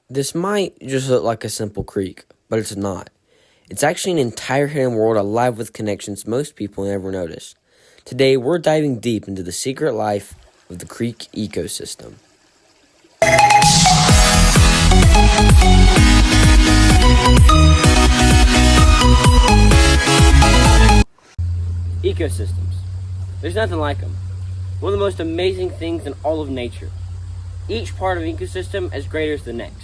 This might just look like a simple creek, but it's not. It's actually an entire hidden world alive with connections most people never notice. Today, we're diving deep into the secret life of the creek ecosystem. Ecosystems. There's nothing like them. One of the most amazing things in all of nature. Each part of an ecosystem as great as the next.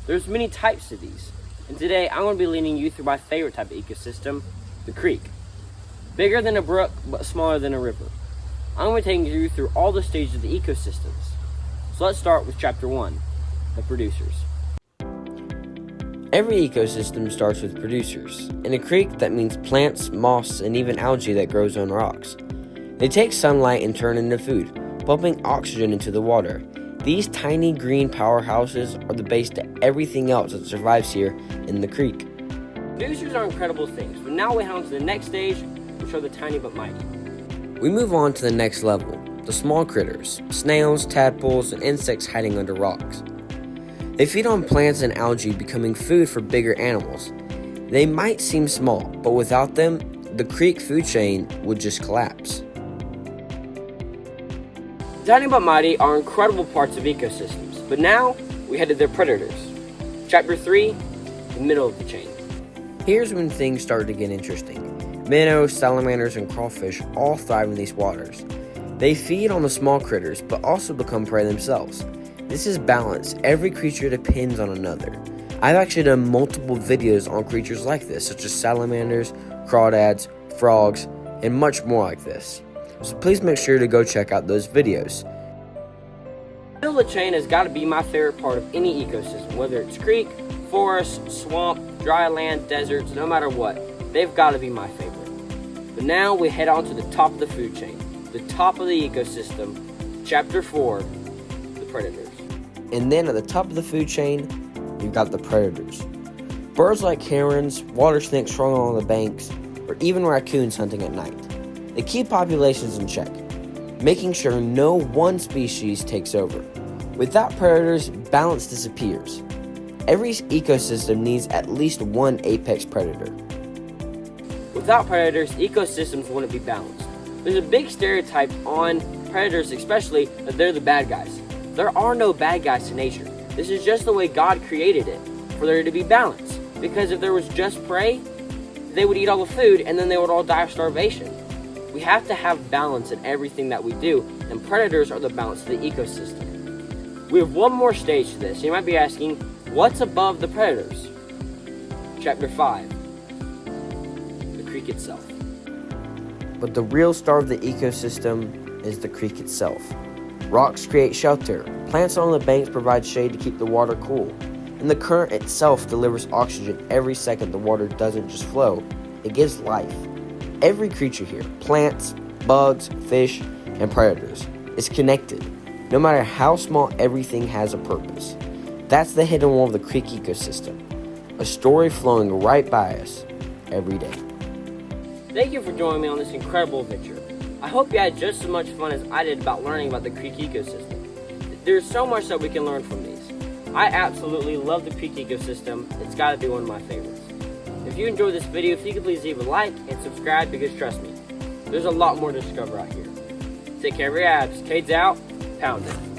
There's many types to these, and today I'm going to be leading you through my favorite type of ecosystem, the creek. Bigger than a brook, but smaller than a river. I'm going to take you through all the stages of the ecosystems. So let's start with chapter 1, the producers. Every ecosystem starts with producers. In a creek, that means plants, moss, and even algae that grows on rocks. They take sunlight and turn into food, pumping oxygen into the water. These tiny green powerhouses are the base to everything else that survives here in the creek. Producers are incredible things, but now we head on to the next stage, which are the tiny but mighty. We move on to the next level, the small critters, snails, tadpoles, and insects hiding under rocks. They feed on plants and algae, becoming food for bigger animals. They might seem small, but without them, the creek food chain would just collapse. Tiny but mighty are incredible parts of ecosystems, but now we head to their predators. Chapter 3, the middle of the chain. Here's when things start to get interesting. Minnows, salamanders, and crawfish all thrive in these waters. They feed on the small critters, but also become prey themselves. This is balance. Every creature depends on another. I've actually done multiple videos on creatures like this, such as salamanders, crawdads, frogs, and much more like this. So please make sure to go check out those videos. The middle of the chain has got to be my favorite part of any ecosystem, whether it's creek, forest, swamp, dry land, deserts, no matter what. They've got to be my favorite. But now we head on to the top of the food chain, the top of the ecosystem, chapter 4, the predators. And then at the top of the food chain, you've got the predators. Birds like herons, water snakes strung along the banks, or even raccoons hunting at night. They keep populations in check, making sure no one species takes over. Without predators, balance disappears. Every ecosystem needs at least one apex predator. Without predators, ecosystems wouldn't be balanced. There's a big stereotype on predators, especially that they're the bad guys. There are no bad guys to nature. This is just the way God created it, for there to be balance. Because if there was just prey, they would eat all the food and then they would all die of starvation. We have to have balance in everything that we do, and predators are the balance of the ecosystem. We have one more stage to this. You might be asking, what's above the predators? Chapter 5, the creek itself. But the real star of the ecosystem is the creek itself. Rocks create shelter, plants on the banks provide shade to keep the water cool, and the current itself delivers oxygen every second the water doesn't just flow, it gives life. Every creature here, plants, bugs, fish, and predators, is connected. No matter how small, everything has a purpose. That's the hidden world of the creek ecosystem, a story flowing right by us every day. Thank you for joining me on this incredible adventure. I hope you had just as much fun as I did about learning about the creek ecosystem. There's so much that we can learn from these. I absolutely love the creek ecosystem. It's got to be one of my favorites. If you enjoyed this video, if you could please leave a like and subscribe, because trust me, there's a lot more to discover out here. Take care of your abs. Cade's out. Pound it.